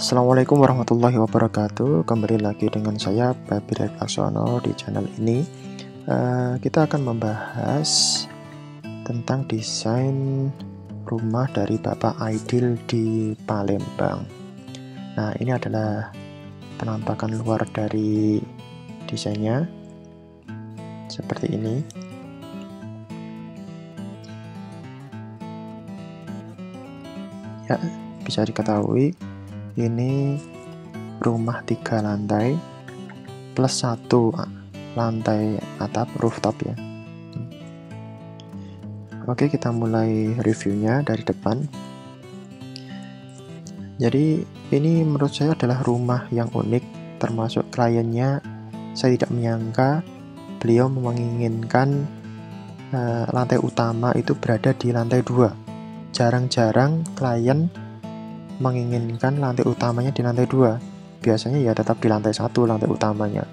Assalamualaikum warahmatullahi wabarakatuh. Kembali lagi dengan saya Babi Rekaksono di channel ini. Kita akan membahas tentang desain rumah dari Bapak Aidil di Palembang. Nah, ini adalah penampakan luar dari desainnya seperti ini. Ya, bisa diketahui ini rumah 3 lantai plus 1 lantai atap rooftop ya. Oke, kita mulai reviewnya dari depan. Jadi ini menurut saya adalah rumah yang unik, termasuk kliennya. Saya tidak menyangka beliau menginginkan lantai utama itu berada di lantai 2. Jarang-jarang klien menginginkan lantai utamanya di lantai 2. Biasanya ya tetap di lantai 1 lantai utamanya.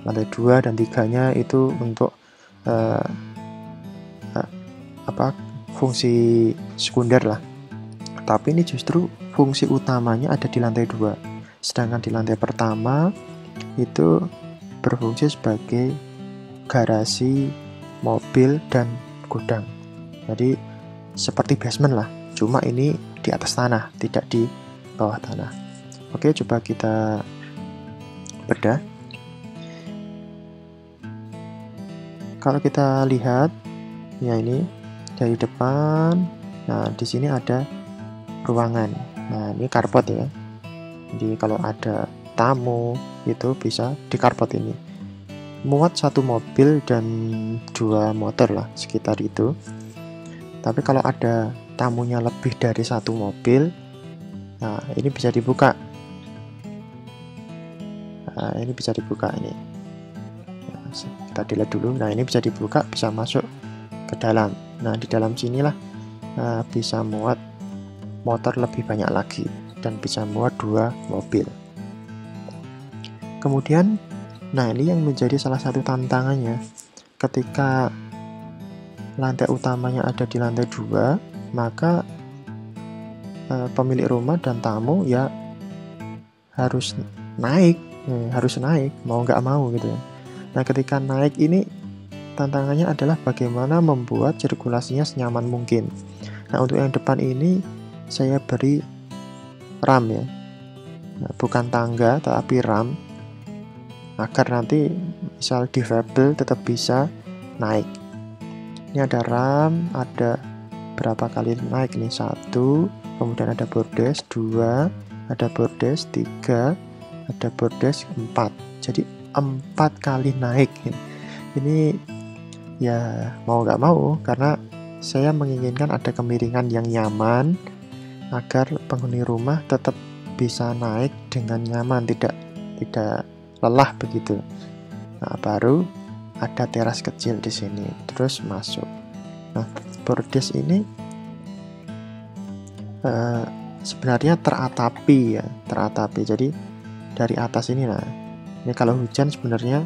Lantai 2 dan 3-nya itu untuk fungsi sekunder lah. Tapi ini justru fungsi utamanya ada di lantai 2. Sedangkan di lantai pertama itu berfungsi sebagai garasi, mobil, dan gudang. Jadi seperti basement lah. Cuma ini di atas tanah, tidak di bawah tanah. Oke, coba kita bedah. Kalau kita lihat, ya ini dari depan. Nah, di sini ada ruangan. Nah, ini carport ya. Jadi kalau ada tamu itu bisa di carport ini. Muat 1 mobil dan 2 motor lah, sekitar itu. Tapi kalau ada tamunya lebih dari 1 mobil, nah ini bisa dibuka. Nah, ini bisa dibuka ini. Nah, kita dilihat dulu. Nah, ini bisa dibuka, bisa masuk ke dalam. Nah, di dalam sinilah bisa muat motor lebih banyak lagi dan bisa muat 2 mobil. Kemudian, nah ini yang menjadi salah satu tantangannya. Ketika lantai utamanya ada di lantai 2, maka pemilik rumah dan tamu ya harus naik mau nggak mau gitu ya. Nah, ketika naik ini tantangannya adalah bagaimana membuat sirkulasinya senyaman mungkin. Nah, untuk yang depan ini saya beri ram ya, nah, bukan tangga tapi ram, agar nanti misal difabel tetap bisa naik. Ini ada ram, ada berapa kali naik nih, 1, kemudian ada bordes 2, ada bordes 3, ada bordes 4. Jadi 4 kali naik. Ini ya mau nggak mau, karena saya menginginkan ada kemiringan yang nyaman agar penghuni rumah tetap bisa naik dengan nyaman, tidak lelah begitu. Nah, baru ada teras kecil di sini, terus masuk. Nah, bordes ini sebenarnya teratapi ya, teratapi. Jadi dari atas ini, nah ini kalau hujan sebenarnya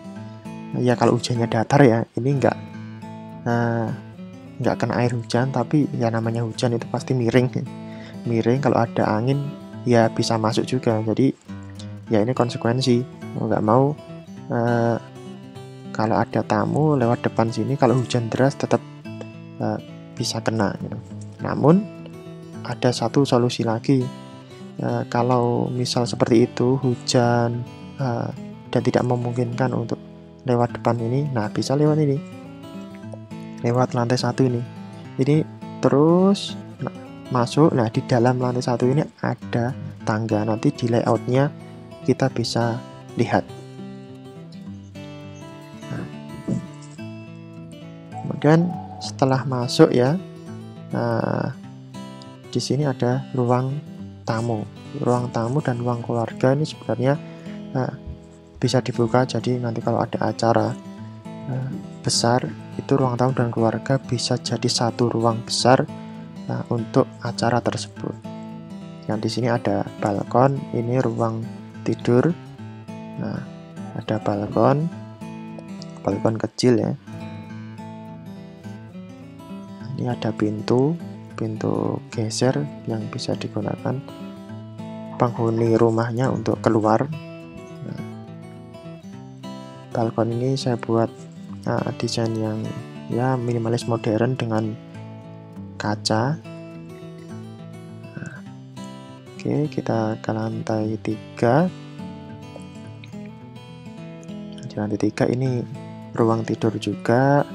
ya, kalau hujannya datar ya, ini nggak kena air hujan, tapi ya namanya hujan itu pasti miring. Kalau ada angin ya bisa masuk juga. Jadi ya ini konsekuensi, mau nggak mau kalau ada tamu lewat depan sini, kalau hujan deras tetap bisa kena gitu. Namun ada satu solusi lagi, kalau misal seperti itu hujan dan tidak memungkinkan untuk lewat depan ini, nah bisa lewat ini, lewat lantai 1 ini terus masuk. Nah, di dalam lantai 1 ini ada tangga, nanti di layoutnya kita bisa lihat. Nah, kemudian setelah masuk ya, nah di sini ada ruang tamu dan ruang keluarga. Ini sebenarnya bisa dibuka, jadi nanti kalau ada acara besar itu ruang tamu dan keluarga bisa jadi 1 ruang besar untuk acara tersebut. Yang di sini ada balkon, ini ruang tidur. Nah, ada balkon kecil ya. Ini ada pintu geser yang bisa digunakan penghuni rumahnya untuk keluar. Nah, balkon ini saya buat desain yang ya minimalis modern dengan kaca. Nah, oke, kita ke lantai 3. Di lantai 3 ini ruang tidur juga.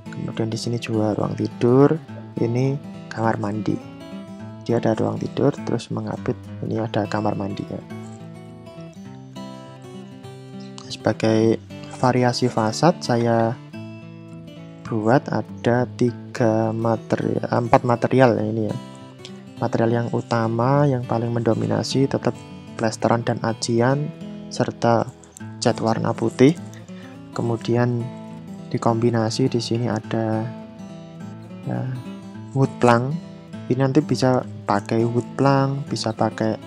Kemudian di sini juga ruang tidur. Ini kamar mandi. Dia ada ruang tidur, terus mengapit ini ada kamar mandi ya. Sebagai variasi fasad saya buat ada 4 material ya ini ya. Material yang utama yang paling mendominasi tetap plesteran dan acian serta cat warna putih. Kemudian dikombinasi di sini ada ya, wood plank. Ini nanti bisa pakai wood plank, bisa pakai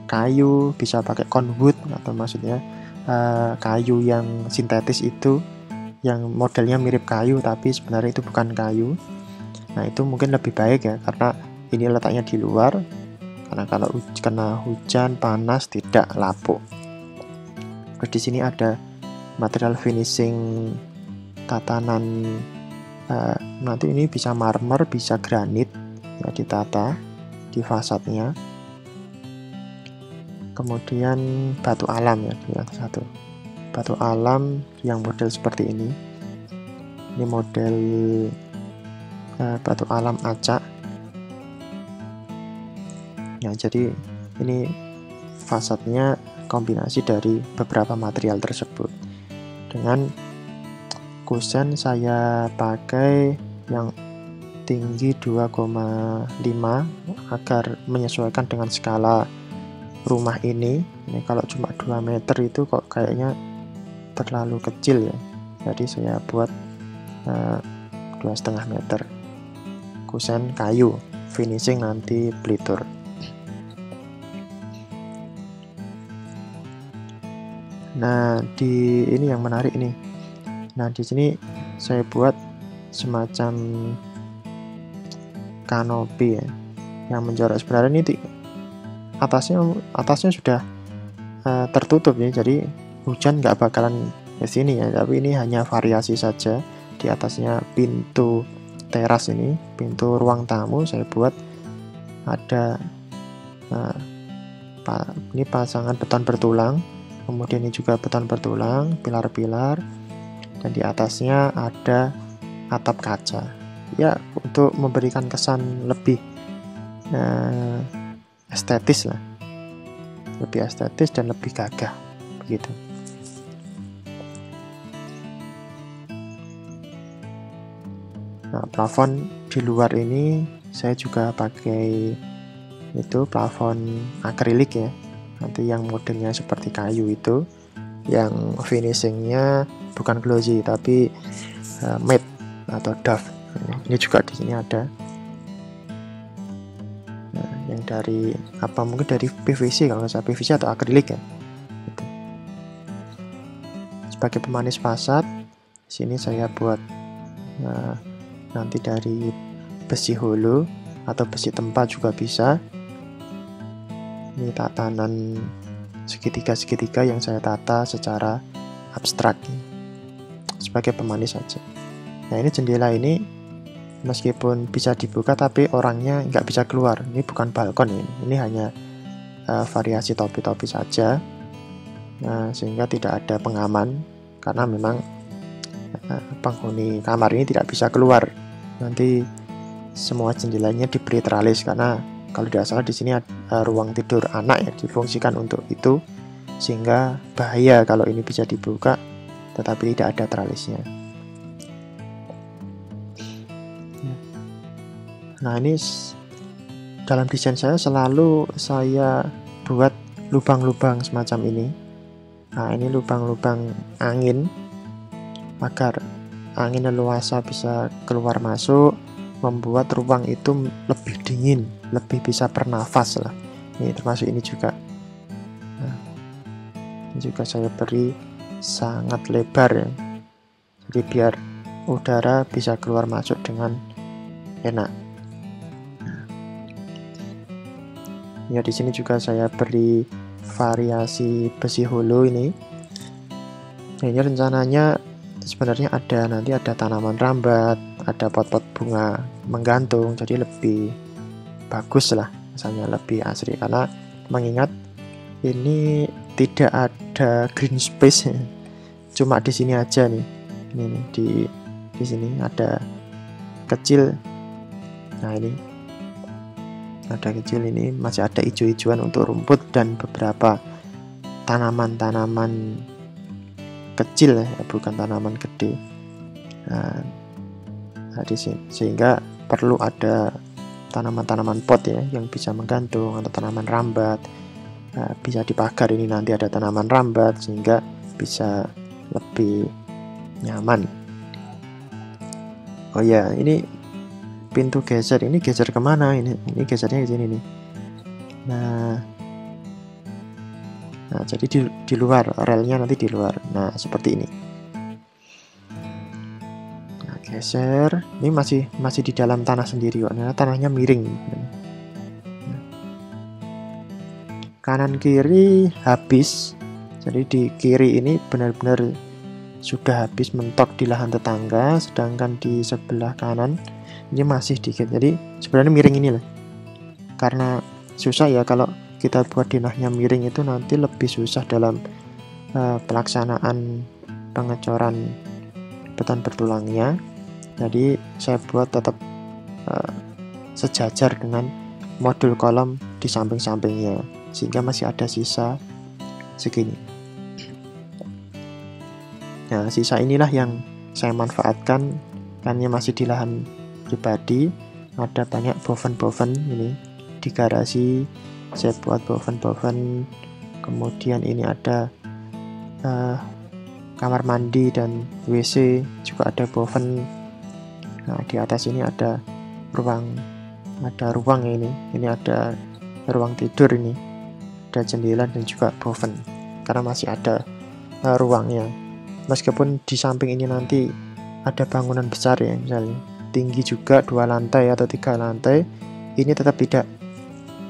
kayu, bisa pakai conwood atau maksudnya kayu yang sintetis itu, yang modelnya mirip kayu tapi sebenarnya itu bukan kayu. Nah itu mungkin lebih baik ya, karena ini letaknya di luar, karena kalau kena hujan panas tidak lapuk. Terus di sini ada material finishing tatanan, nanti ini bisa marmer, bisa granit ya, ditata di fasadnya. Kemudian batu alam ya di lantai 1. Batu alam yang model seperti ini. Ini model batu alam acak. Ya, jadi ini fasadnya kombinasi dari beberapa material tersebut. Dengan kusen saya pakai yang tinggi 2,5 agar menyesuaikan dengan skala rumah ini. Ini kalau cuma 2 meter itu kok kayaknya terlalu kecil ya. Jadi saya buat 2,5 meter. Kusen kayu, finishing nanti pelitur. Nah, di ini yang menarik nih. Nah, di sini saya buat semacam kanopi ya, yang menjorok. Sebenarnya ini atasnya sudah tertutup ya, jadi hujan nggak bakalan ke sini ya. Tapi ini hanya variasi saja. Di atasnya pintu teras ini, pintu ruang tamu saya buat ada ini pasangan beton bertulang. Kemudian ini juga beton bertulang, pilar-pilar, dan di atasnya ada atap kaca. Ya, untuk memberikan kesan lebih estetis lah, lebih estetis dan lebih gagah, begitu. Nah, plafon di luar ini saya juga pakai itu plafon akrilik ya. Nanti yang modelnya seperti kayu itu, yang finishingnya bukan glossy tapi matte atau doff. Ini juga di sini ada. Nah, yang dari mungkin dari PVC, kalau nggak salah PVC atau akrilik ya. Gitu. Sebagai pemanis fasad, di sini saya buat nanti dari besi holo atau besi tempat juga bisa. Ini tatanan segitiga-segitiga yang saya tata secara abstrak sebagai pemanis saja. Nah, ini jendela ini meskipun bisa dibuka tapi orangnya nggak bisa keluar. Ini bukan balkon ini hanya variasi topi-topi saja. Nah, sehingga tidak ada pengaman, karena memang penghuni kamar ini tidak bisa keluar. Nanti semua jendelanya diberi teralis, karena kalau tidak salah di sini ada ruang tidur anak ya, difungsikan untuk itu, sehingga bahaya kalau ini bisa dibuka tetapi tidak ada teralisnya. Nah, ini dalam desain saya selalu saya buat lubang-lubang semacam ini. Nah, ini lubang-lubang angin agar angin leluasa bisa keluar masuk, membuat ruang itu lebih dingin, lebih bisa bernafas lah. Ini termasuk ini juga. Nah, ini juga saya beri sangat lebar ya, jadi biar udara bisa keluar masuk dengan enak. Ya di sini juga saya beri variasi besi holo ini. Ini rencananya sebenarnya nanti ada tanaman rambat, ada pot-pot bunga menggantung, jadi lebih bagus lah, misalnya lebih asri, karena mengingat ini tidak ada green space, cuma di sini aja nih. Ini nih, di sini ada kecil. Nah ini ada kecil, ini masih ada hijau-hijauan untuk rumput dan beberapa tanaman-tanaman kecil ya, bukan tanaman gede. Nah di sini sehingga perlu ada tanaman-tanaman pot ya yang bisa menggantung, atau tanaman rambat. Bisa dipagar, ini nanti ada tanaman rambat sehingga bisa lebih nyaman. Oh ya, ini pintu geser, ini geser kemana ini gesernya ke sini nih. Nah jadi di luar, relnya nanti di luar. Nah seperti ini. Nah geser, ini masih di dalam tanah sendiri kok, nah, tanahnya miring. Kanan kiri habis, jadi di kiri ini benar-benar sudah habis mentok di lahan tetangga, sedangkan di sebelah kanan ini masih dikit. Jadi sebenarnya miring ini lah, karena susah ya kalau kita buat dinahnya miring, itu nanti lebih susah dalam pelaksanaan pengecoran beton bertulangnya. Jadi saya buat tetap sejajar dengan modul kolom di samping-sampingnya, sehingga masih ada sisa segini. Nah sisa inilah yang saya manfaatkan, karena masih di lahan pribadi. Ada banyak boven-boven ini di garasi, saya buat boven-boven. Kemudian ini ada kamar mandi dan WC juga ada boven. Nah di atas ini ada ruang ini ada ruang tidur, ini ada jendela dan juga boven, karena masih ada ruangnya. Meskipun di samping ini nanti ada bangunan besar ya, misalnya tinggi juga 2 lantai atau 3 lantai, ini tetap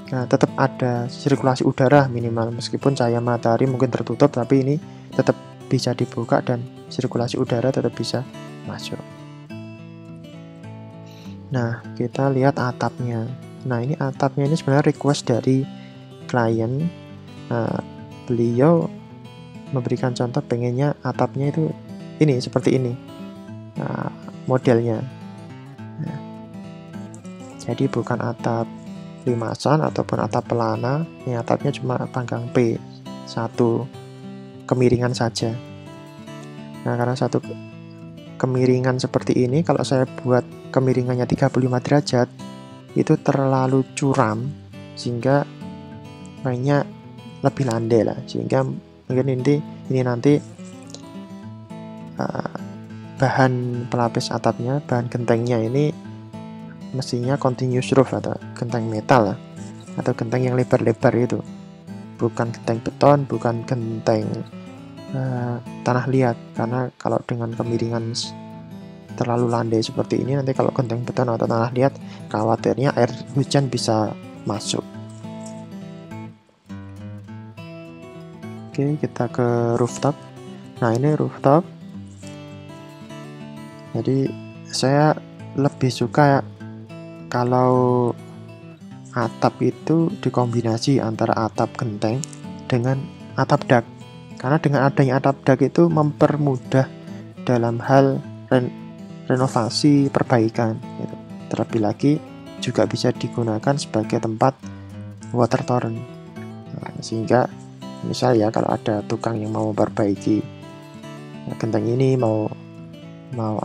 tetap ada sirkulasi udara minimal. Meskipun cahaya matahari mungkin tertutup, tapi ini tetap bisa dibuka dan sirkulasi udara tetap bisa masuk. Nah kita lihat atapnya. Nah ini atapnya ini sebenarnya request dari klien. Nah beliau memberikan contoh, pengennya atapnya itu ini seperti ini modelnya. Nah, jadi bukan atap limasan ataupun atap pelana, ini atapnya cuma panggang P1 kemiringan saja. Nah karena satu kemiringan seperti ini, kalau saya buat kemiringannya 35 derajat itu terlalu curam, sehingga mainnya lebih landai lah, sehingga mungkin ini nanti bahan pelapis atapnya, bahan gentengnya ini mestinya continuous roof atau genteng metal lah, atau genteng yang lebar-lebar itu, bukan genteng beton, bukan genteng tanah liat. Karena kalau dengan kemiringan terlalu landai seperti ini, nanti kalau genteng beton atau tanah liat, khawatirnya air hujan bisa masuk. Oke, kita ke rooftop. Nah ini rooftop, jadi saya lebih suka kalau atap itu dikombinasi antara atap genteng dengan atap dak, karena dengan adanya atap dak itu mempermudah dalam hal renovasi, perbaikan gitu. Terlebih lagi juga bisa digunakan sebagai tempat water torrent. Nah, sehingga misal ya kalau ada tukang yang mau memperbaiki genteng ini, mau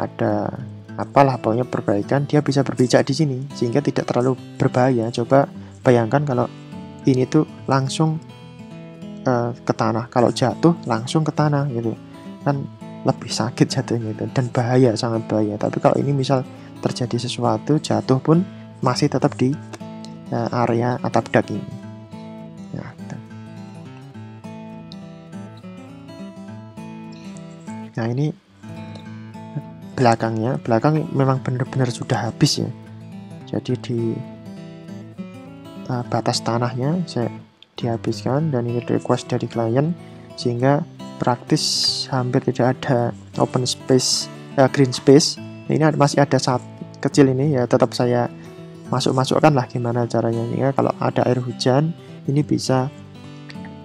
ada apalah pokoknya perbaikan, dia bisa berpijak di sini sehingga tidak terlalu berbahaya. Coba bayangkan kalau ini tuh langsung ke tanah, kalau jatuh langsung ke tanah gitu kan, lebih sakit jatuhnya itu, dan bahaya, sangat bahaya. Tapi kalau ini misal terjadi sesuatu, jatuh pun masih tetap di area atap dak ini. Nah ini belakang memang benar-benar sudah habis ya. Jadi batas tanahnya saya dihabiskan, dan ini request dari klien, sehingga praktis hampir tidak ada open space, green space. Ini masih ada saat kecil ini ya, tetap saya masukkan lah gimana caranya, sehingga kalau ada air hujan ini bisa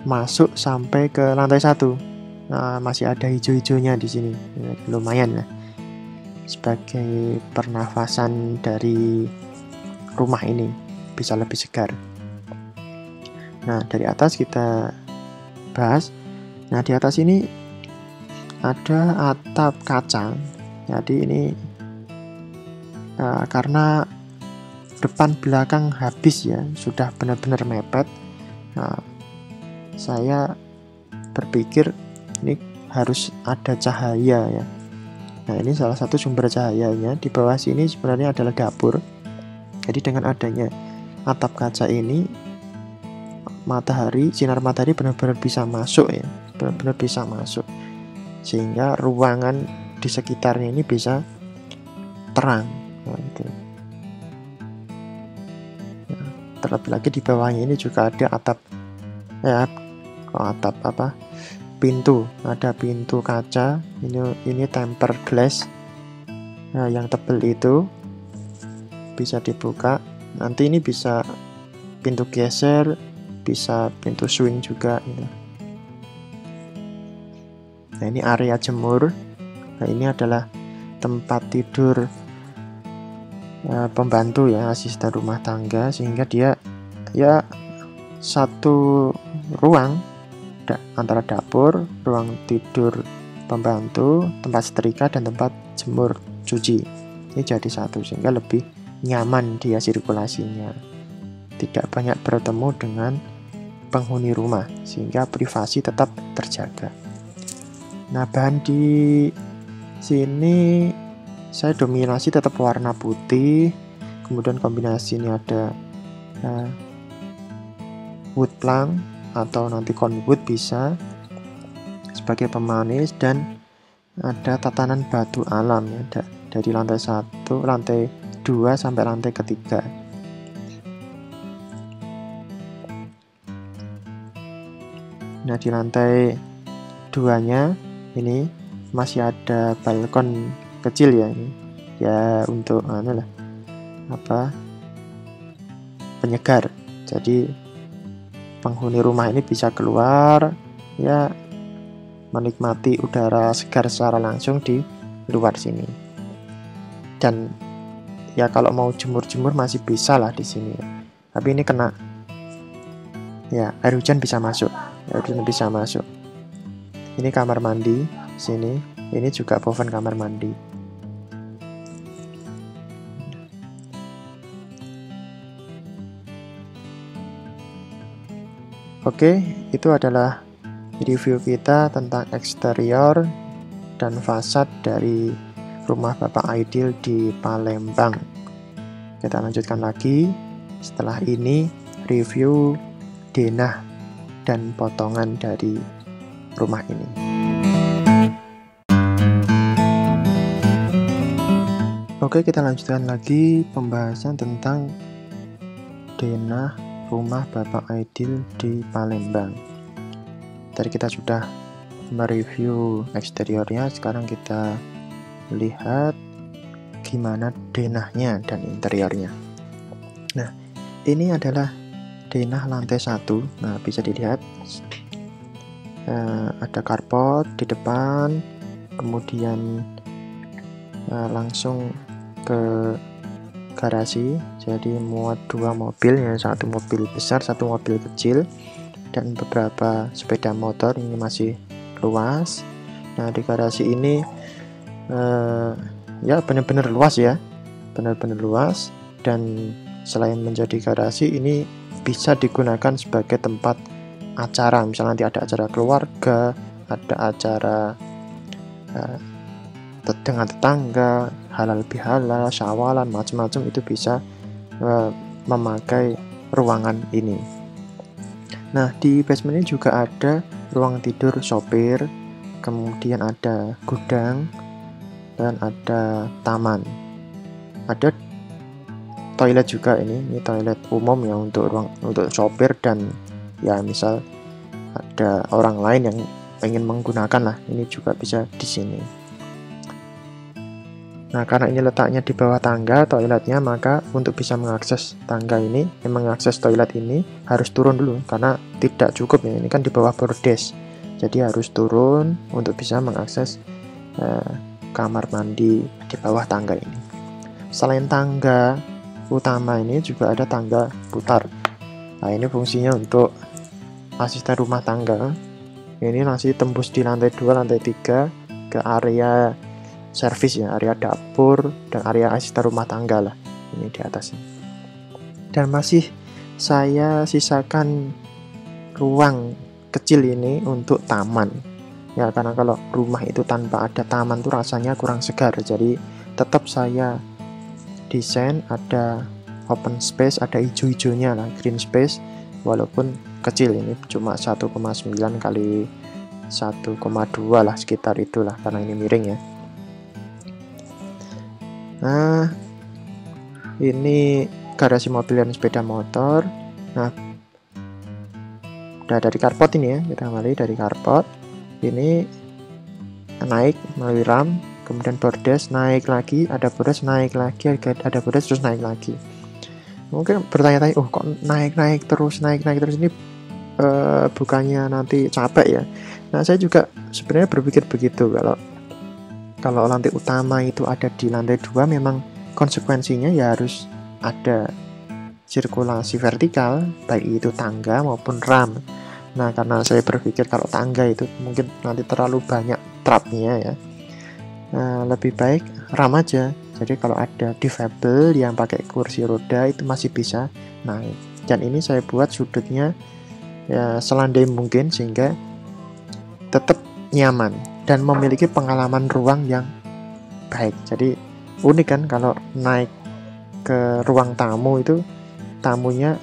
masuk sampai ke lantai 1. Nah, masih ada hijau-hijaunya di sini, ya, lumayan lah sebagai pernafasan dari rumah ini, bisa lebih segar. Nah, dari atas kita bahas. Nah, di atas ini ada atap kaca. Jadi ini karena depan belakang habis ya, sudah benar-benar mepet. Nah, saya berpikir ini harus ada cahaya ya. Nah, ini salah satu sumber cahayanya. Di bawah sini sebenarnya adalah dapur. Jadi dengan adanya atap kaca ini, sinar matahari benar-benar bisa masuk ya, benar-benar bisa masuk, sehingga ruangan di sekitarnya ini bisa terang. Nah, gitu. Nah, terlebih lagi di bawahnya ini juga ada pintu, ada pintu kaca. Ini tempered glass, yang tebal itu bisa dibuka. Nanti ini bisa pintu geser, bisa pintu swing juga gitu. Nah, ini area jemur. Nah, ini adalah tempat tidur pembantu ya, asisten rumah tangga, sehingga dia ya satu ruang antara dapur, ruang tidur pembantu, tempat setrika, dan tempat jemur cuci. Ini jadi satu, sehingga lebih nyaman dia sirkulasinya, tidak banyak bertemu dengan penghuni rumah, sehingga privasi tetap terjaga. Nah, bahan di sini saya dominasi tetap warna putih, kemudian kombinasi ini ada wood plank atau nanti conwood bisa sebagai pemanis, dan ada tatanan batu alam ya, dari lantai 1, lantai 2 sampai lantai ketiga. Nah, di lantai 2-nya ini masih ada balkon kecil ya, ini ya untuk penyegar. Jadi penghuni rumah ini bisa keluar ya, menikmati udara segar secara langsung di luar sini. Dan ya kalau mau jemur-jemur masih bisa lah di sini. Tapi ini kena ya, air hujan bisa masuk. Ini kamar mandi sini. Ini juga oven kamar mandi. Oke, itu adalah review kita tentang eksterior dan fasad dari rumah Bapak Aidil di Palembang. Kita lanjutkan lagi setelah ini, review denah dan potongan dari rumah ini. Oke, kita lanjutkan lagi pembahasan tentang denah rumah Bapak Aidil di Palembang. Tadi kita sudah mereview eksteriornya, sekarang kita lihat gimana denahnya dan interiornya. Nah, ini adalah denah lantai 1. Nah, bisa dilihat ada carport di depan, kemudian langsung ke garasi. Jadi muat 2 mobil ya, 1 mobil besar, 1 mobil kecil, dan beberapa sepeda motor. Ini masih luas. Nah, di garasi ini ya benar-benar luas ya, benar-benar luas. Dan selain menjadi garasi, ini bisa digunakan sebagai tempat acara. Misalnya nanti ada acara keluarga, ada acara dengan tetangga, halal bihalal, syawalan, macam-macam, itu bisa memakai ruangan ini. Nah, di basement ini juga ada ruang tidur sopir, kemudian ada gudang, dan ada taman. Ada toilet juga ini toilet umum ya, untuk sopir dan ya misal ada orang lain yang ingin menggunakan lah, ini juga bisa di sini. Nah, karena ini letaknya di bawah tangga toiletnya, maka untuk bisa mengakses tangga ini, mengakses toilet ini harus turun dulu, karena tidak cukup ya, ini kan di bawah bordes. Jadi harus turun untuk bisa mengakses kamar mandi di bawah tangga ini. Selain tangga utama ini juga ada tangga putar. Nah, ini fungsinya untuk asisten rumah tangga. Ini masih tembus di lantai 2, lantai 3 ke area servis ya, area dapur dan area asisten rumah tangga lah, ini di atasnya. Dan masih saya sisakan ruang kecil ini untuk taman ya, karena kalau rumah itu tanpa ada taman tuh rasanya kurang segar. Jadi tetap saya desain ada open space, ada hijau-hijaunya lah, green space, walaupun kecil, ini cuma 1,9 kali 1,2 lah, sekitar itulah, karena ini miring ya. Nah, ini garasi mobil dan sepeda motor. Nah, udah dari carport ini ya, kita kembali dari carport. Ini naik melalui ram, kemudian bordes, naik lagi, ada bordes, naik lagi, ada bordes, terus naik lagi. Mungkin bertanya-tanya, oh kok naik terus ini bukannya nanti capek ya? Nah, saya juga sebenarnya berpikir begitu, kalau lantai utama itu ada di lantai 2, memang konsekuensinya ya harus ada sirkulasi vertikal, baik itu tangga maupun ram. Nah, karena saya berpikir kalau tangga itu mungkin nanti terlalu banyak trapnya ya, lebih baik ram aja. Jadi kalau ada difabel yang pakai kursi roda itu masih bisa naik. Dan ini saya buat sudutnya ya selandai mungkin, sehingga tetap nyaman dan memiliki pengalaman ruang yang baik. Jadi unik kan kalau naik ke ruang tamu itu tamunya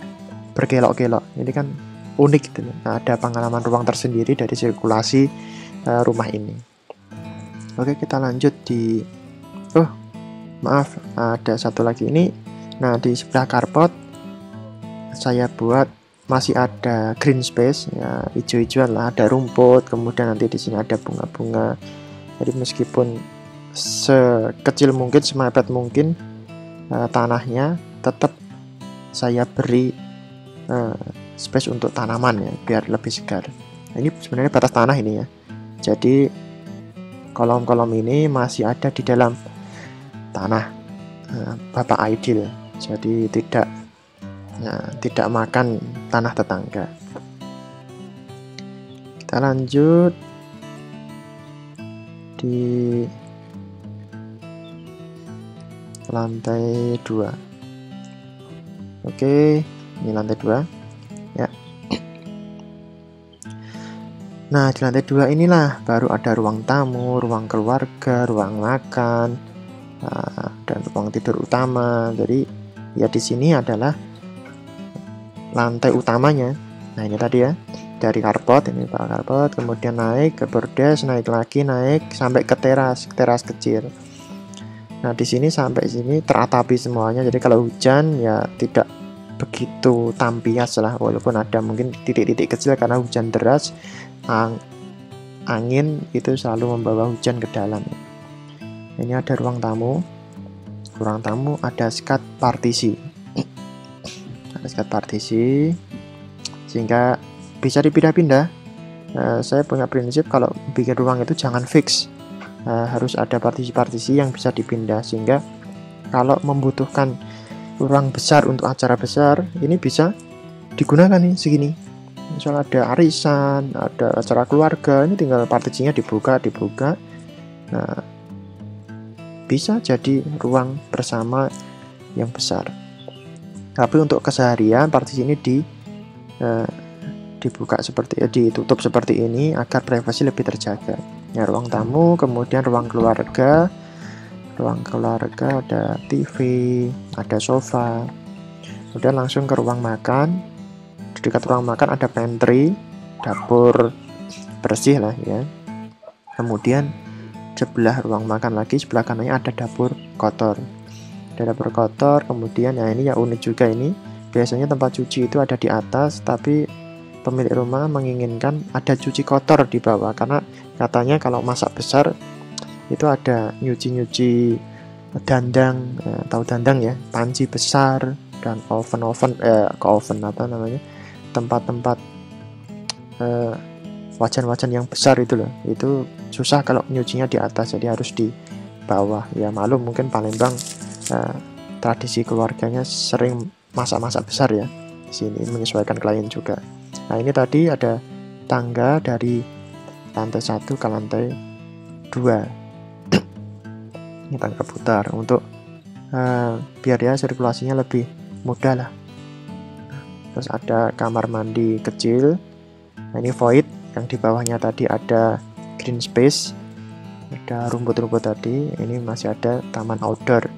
bergelok-gelok. Ini kan unik gitu. Nah, ada pengalaman ruang tersendiri dari sirkulasi rumah ini. Oke, kita lanjut di maaf, ada satu lagi ini. Nah, di sebelah carport saya buat masih ada green space ya, hijau-hijauan lah, ada rumput, kemudian nanti di sini ada bunga-bunga. Jadi meskipun sekecil mungkin, semepet mungkin tanahnya, tetap saya beri space untuk tanaman ya, biar lebih segar. Nah, ini sebenarnya batas tanah ini ya. Jadi kolom-kolom ini masih ada di dalam tanah Bapak Aidil. Jadi tidak makan tanah tetangga. Kita lanjut di lantai 2. Oke, ini lantai 2 ya. Nah, di lantai 2 inilah baru ada ruang tamu, ruang keluarga, ruang makan, dan ruang tidur utama. Jadi ya di sini adalah lantai utamanya. Nah, ini tadi ya, dari carport, ini Pak carport, kemudian naik ke bordes, naik lagi, naik sampai ke teras kecil. Nah, di sini sampai sini teratapi semuanya. Jadi kalau hujan ya tidak begitu tampias lah, walaupun ada mungkin titik-titik kecil karena hujan deras, angin itu selalu membawa hujan ke dalam. Ini ada ruang tamu. Ruang tamu ada skat partisi. Ada skat partisi sehingga bisa dipindah-pindah. Saya punya prinsip kalau bikin ruang itu jangan fix. Harus ada partisi-partisi yang bisa dipindah, sehingga kalau membutuhkan ruang besar untuk acara besar, ini bisa digunakan nih segini. Misal ada arisan, ada acara keluarga, ini tinggal partisinya dibuka. Nah, bisa jadi ruang bersama yang besar. Tapi untuk keseharian partisi ini dibuka ditutup seperti ini agar privasi lebih terjaga. Ya, ruang tamu, kemudian ruang keluarga. Ruang keluarga ada TV, ada sofa. Kemudian langsung ke ruang makan. Di dekat ruang makan ada pantry, dapur bersih lah ya. Kemudian sebelah ruang makan lagi, sebelah kanannya ada dapur kotor. ada dapur kotor. Kemudian ya ini yang unik juga, ini biasanya tempat cuci itu ada di atas, tapi pemilik rumah menginginkan ada cuci kotor di bawah, karena katanya kalau masak besar itu ada nyuci-nyuci dandang, tahu dandang ya, panci besar dan oven apa namanya, tempat-tempat wajan-wajan yang besar itu loh, itu susah kalau nyucinya di atas, jadi harus di bawah. Ya maklum, mungkin Palembang tradisi keluarganya sering masak-masak besar ya di sini, menyesuaikan klien juga. Nah ini tadi ada tangga dari lantai 1 ke lantai 2. Ini tangga putar untuk biar ya sirkulasinya lebih mudah lah. Terus ada kamar mandi kecil. Nah, ini void, yang di bawahnya tadi ada green space, ada rumput-rumput tadi. Ini masih ada taman outdoor.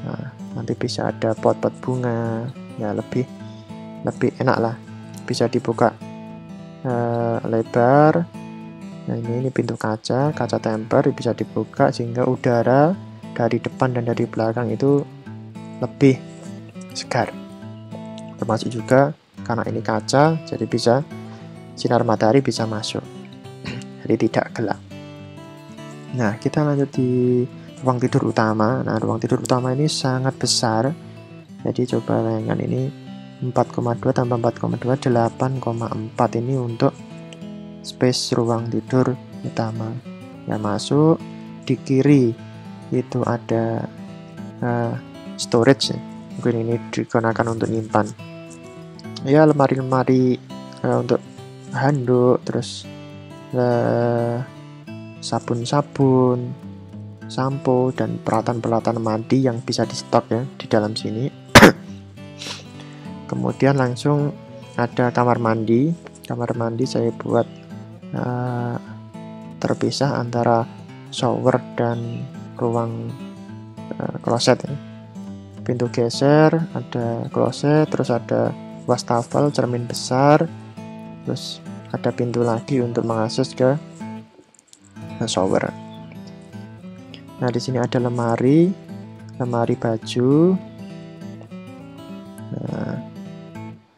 Nah, nanti bisa ada pot-pot bunga, ya lebih enak lah. Bisa dibuka lebar. Nah ini pintu kaca temper, bisa dibuka sehingga udara dari depan dan dari belakang itu lebih segar. Termasuk juga karena ini kaca, jadi bisa sinar matahari bisa masuk, jadi tidak gelap. Nah kita lanjut di ruang tidur utama. Nah ruang tidur utama ini sangat besar, jadi coba bayangkan ini 4,2 tambah 4,2 8,4 ini untuk space ruang tidur utama. Ya masuk di kiri itu ada storage ya. Mungkin ini digunakan untuk nyimpan ya lemari-lemari untuk handuk, terus sabun-sabun, sampo, dan peralatan-peralatan mandi yang bisa di stok ya di dalam sini. Kemudian langsung ada kamar mandi. Kamar mandi saya buat terpisah antara shower dan ruang kloset ya. Pintu geser, ada kloset, terus ada wastafel, cermin besar, terus ada pintu lagi untuk mengakses ke shower. Nah di sini ada lemari baju.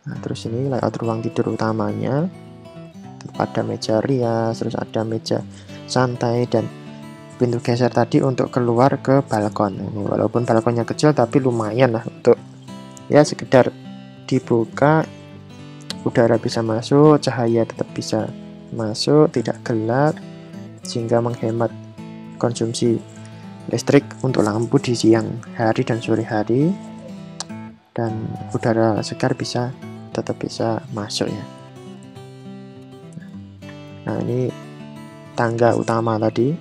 Nah terus ini layout ruang tidur utamanya. Ada meja rias, terus ada meja santai, dan pintu geser tadi untuk keluar ke balkon. Ini walaupun balkonnya kecil tapi lumayan lah untuk ya sekedar dibuka, udara bisa masuk, cahaya tetap bisa masuk, tidak gelap, sehingga menghemat konsumsi listrik untuk lampu di siang hari dan sore hari, dan udara segar tetap bisa masuk ya. Nah ini tangga utama tadi.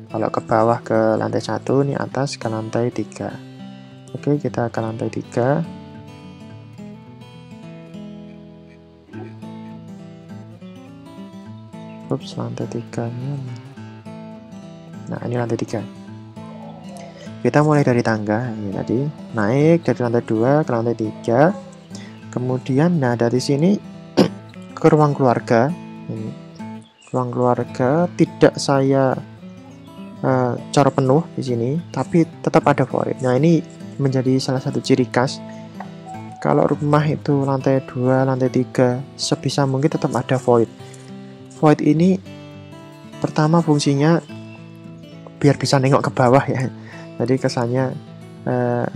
Kalau ke bawah ke lantai 1, ini atas ke lantai 3. Oke, kita ke lantai 3. Lantai 3-nya. Nah, ini lantai 3. Kita mulai dari tangga ini tadi, naik dari lantai 2 ke lantai 3. Kemudian nah dari sini ke ruang keluarga. Ini ruang keluarga tidak saya cor penuh di sini, tapi tetap ada void. Nah, ini menjadi salah satu ciri khas. Kalau rumah itu lantai 2, lantai 3, sebisa mungkin tetap ada void. Void ini pertama fungsinya biar bisa nengok ke bawah ya. Jadi kesannya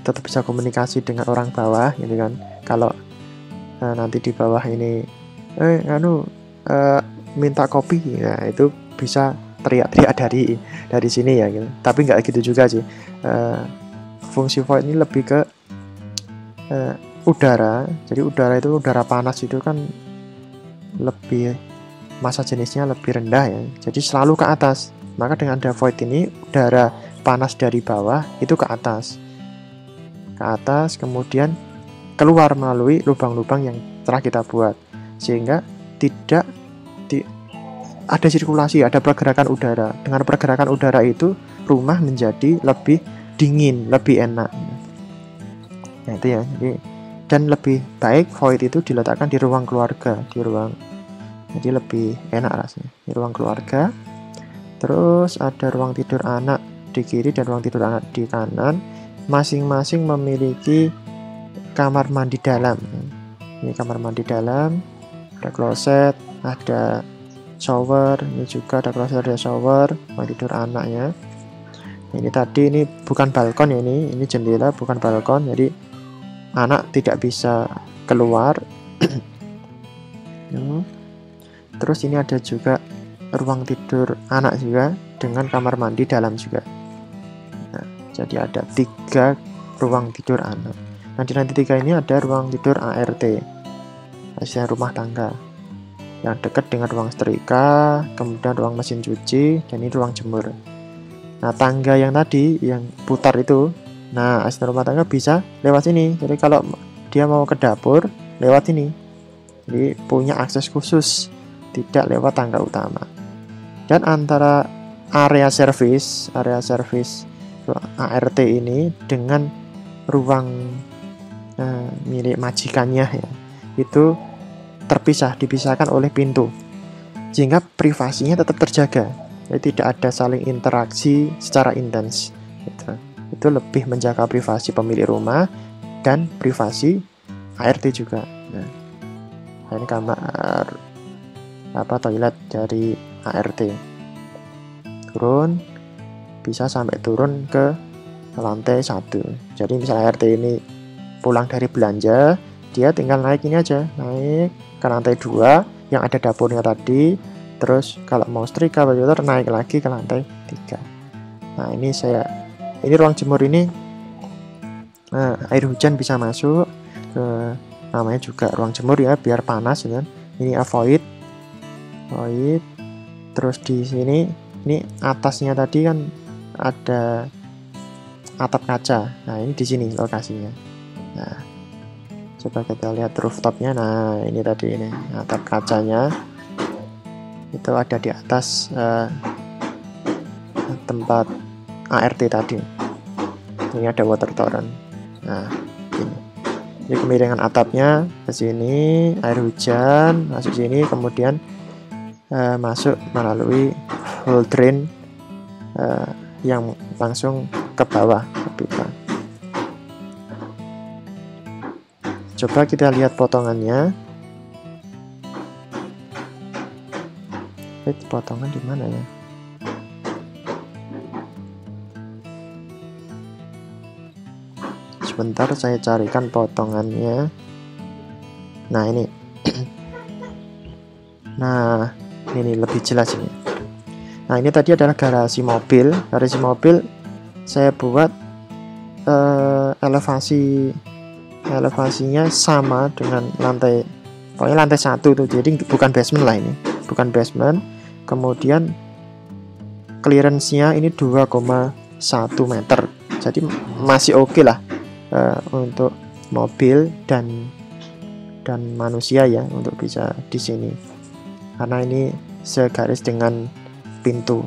tetap bisa komunikasi dengan orang bawah gitu kan. Kalau nanti di bawah ini minta kopi, ya itu bisa teriak-teriak dari sini ya gitu. Tapi nggak gitu juga sih. Fungsi void ini lebih ke udara. Jadi udara panas itu kan lebih, massa jenisnya lebih rendah ya. Jadi selalu ke atas. Maka dengan ada void ini, udara panas dari bawah itu ke atas, kemudian keluar melalui lubang-lubang yang telah kita buat, sehingga tidak ada sirkulasi, ada pergerakan udara. Dengan pergerakan udara itu rumah menjadi lebih dingin, lebih enak. Nah itu ya. Dan lebih baik void itu diletakkan di ruang keluarga, jadi lebih enak rasanya di ruang keluarga. Terus ada ruang tidur anak di kiri dan ruang tidur anak di kanan, masing-masing memiliki kamar mandi dalam. Ini kamar mandi dalam, ada kloset, ada shower, ini juga ada kloset, ada shower, ruang tidur anaknya. Ini tadi ini bukan balkon ya, ini jendela bukan balkon, jadi anak tidak bisa keluar. Terus ini ada juga ruang tidur anak juga dengan kamar mandi dalam juga. Nah, jadi ada 3 ruang tidur anak. Nah, di lantai 3 ini ada ruang tidur ART, asisten rumah tangga, yang dekat dengan ruang setrika, kemudian ruang mesin cuci, dan ini ruang jemur. Nah, tangga yang tadi yang putar itu, nah asisten rumah tangga bisa lewat sini. Jadi kalau dia mau ke dapur lewat ini, jadi punya akses khusus, tidak lewat tangga utama. Dan antara area service ART ini dengan ruang milik majikannya ya, itu dipisahkan oleh pintu, sehingga privasinya tetap terjaga. Jadi tidak ada saling interaksi secara intens. Itu lebih menjaga privasi pemilik rumah dan privasi ART juga. Nah, ini kamar toilet dari ART. Bisa sampai turun ke lantai 1. Jadi misalnya ART ini pulang dari belanja, dia tinggal naik ini aja, naik ke lantai 2 yang ada dapurnya tadi. Terus kalau mau setrika baju naik lagi ke lantai 3. Nah, ini ruang jemur ini, air hujan bisa masuk ke, namanya juga ruang jemur ya, biar panas kan. Ini void. Terus di sini, ini atasnya tadi kan ada atap kaca. Nah, ini di sini lokasinya. Nah, coba kita lihat rooftopnya. Nah, ini tadi ini atap kacanya itu ada di atas tempat ART tadi. Ini ada water torrent. Nah, ini kemiringan atapnya ke sini, air hujan masuk sini, kemudian masuk melalui full drain yang langsung ke bawah ke pipa. Coba kita lihat potongannya. Potongan di mana ya? Sebentar saya carikan potongannya. Nah, ini. Nah, ini lebih jelas ini. Nah, ini tadi adalah garasi mobil. Garasi mobil saya buat elevasinya sama dengan pokoknya lantai 1 tuh. Jadi bukan basement lah ini. Bukan basement. Kemudian clearance-nya ini 2,1 meter. Jadi masih oke lah untuk mobil dan manusia ya, untuk bisa di sini. Karena ini segaris dengan pintu.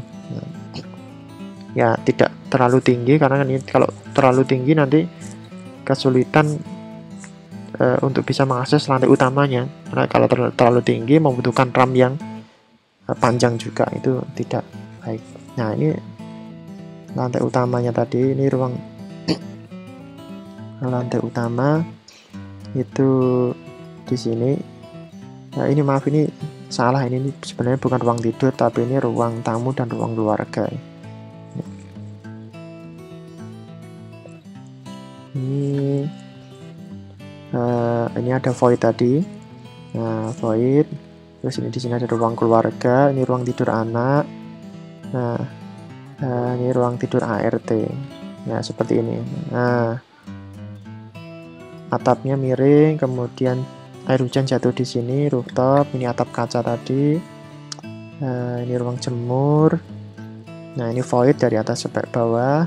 Ya, tidak terlalu tinggi, karena kan ini kalau terlalu tinggi nanti kesulitan untuk bisa mengakses lantai utamanya. Karena kalau terlalu tinggi membutuhkan ram yang panjang juga, itu tidak baik. Nah, ini lantai utamanya tadi, ini ruang lantai utama itu di sini. Nah, ini maaf, ini salah, ini sebenarnya bukan ruang tidur, tapi ini ruang tamu dan ruang keluarga. Ini ada void tadi. Nah, void. Terus ini di sini ada ruang keluarga, ini ruang tidur anak. Nah, ini ruang tidur ART. Nah, seperti ini. Nah, atapnya miring, kemudian air hujan jatuh di sini, rooftop. Ini atap kaca tadi. Ini ruang jemur. Nah, ini void dari atas sampai bawah.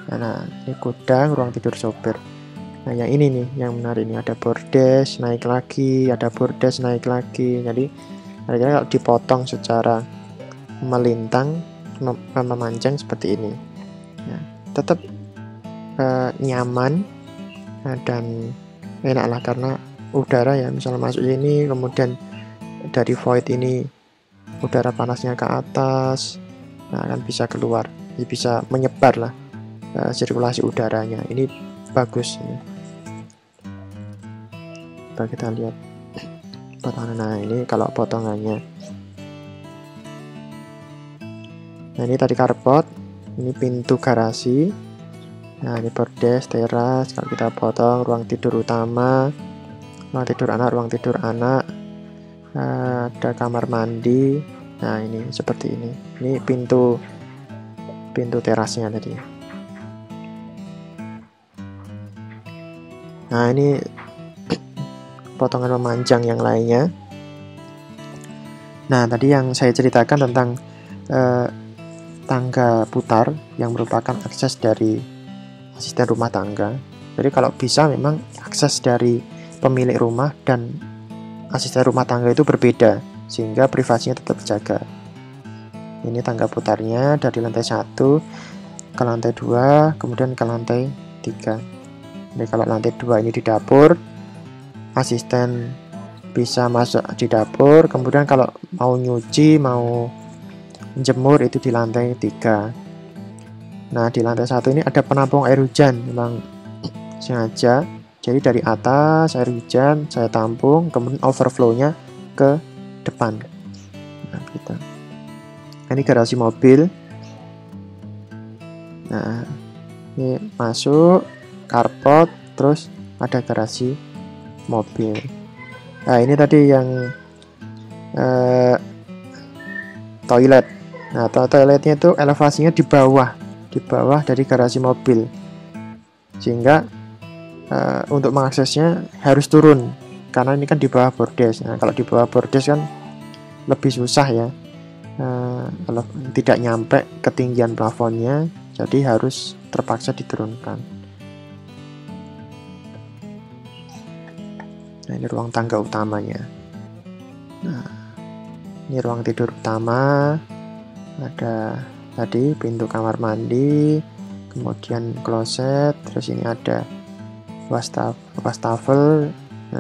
Nah, ini gudang, ruang tidur sopir. Nah, yang ini nih yang menarik, ini ada bordes naik lagi, ada bordes naik lagi. Jadi kalau dipotong secara melintang, memanjang seperti ini, ya, tetap nyaman dan enak lah, karena udara ya, misalnya masuk sini, kemudian dari void ini udara panasnya ke atas, nah kan bisa keluar. bisa menyebar lah sirkulasi udaranya. Ini bagus ini. Coba kita lihat potongan. Nah, ini kalau potongannya. Nah, ini tadi carport, ini pintu garasi. Nah, ini bordes, teras. Kalau kita potong ruang tidur utama, ruang tidur anak, ada kamar mandi. Nah, ini seperti ini. Ini pintu terasnya tadi. Nah, ini potongan memanjang yang lainnya. Nah, tadi yang saya ceritakan tentang tangga putar yang merupakan akses dari asisten rumah tangga. Jadi kalau bisa memang akses dari pemilik rumah dan asisten rumah tangga itu berbeda, sehingga privasinya tetap terjaga. Ini tangga putarnya dari lantai 1 ke lantai 2, kemudian ke lantai 3. Jadi kalau lantai 2 ini di dapur, asisten bisa masuk di dapur, kemudian kalau mau nyuci, mau jemur itu di lantai 3. Nah, di lantai 1 ini ada penampung air hujan, memang sengaja. Jadi dari atas air hujan saya tampung, kemudian overflow-nya ke depan. Nah, gitu. Ini garasi mobil. Nah, ini masuk carport, terus ada garasi mobil. Nah, ini tadi yang toilet. Nah, toiletnya itu elevasinya di bawah dari garasi mobil, sehingga untuk mengaksesnya harus turun karena ini kan di bawah bordes. Nah, kalau di bawah bordes kan lebih susah ya, kalau tidak nyampe ketinggian plafonnya, jadi harus terpaksa diturunkan. Nah, ini ruang tangga utamanya. Nah, ini ruang tidur utama. Ada tadi pintu kamar mandi, kemudian kloset, terus ini ada wastafel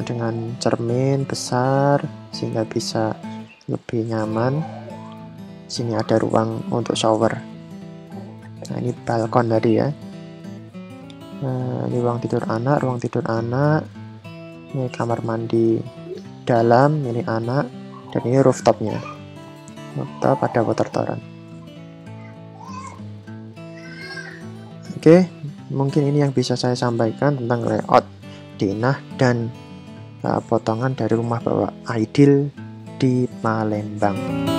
dengan cermin besar sehingga bisa lebih nyaman. Sini ada ruang untuk shower. Nah, ini balkon tadi ya. Nah, ini ruang tidur anak. Ini kamar mandi dalam, ini anak, dan ini rooftopnya. Rooftop ada water torrent. Oke, mungkin ini yang bisa saya sampaikan tentang layout denah dan potongan dari rumah bawah Aidil di Palembang.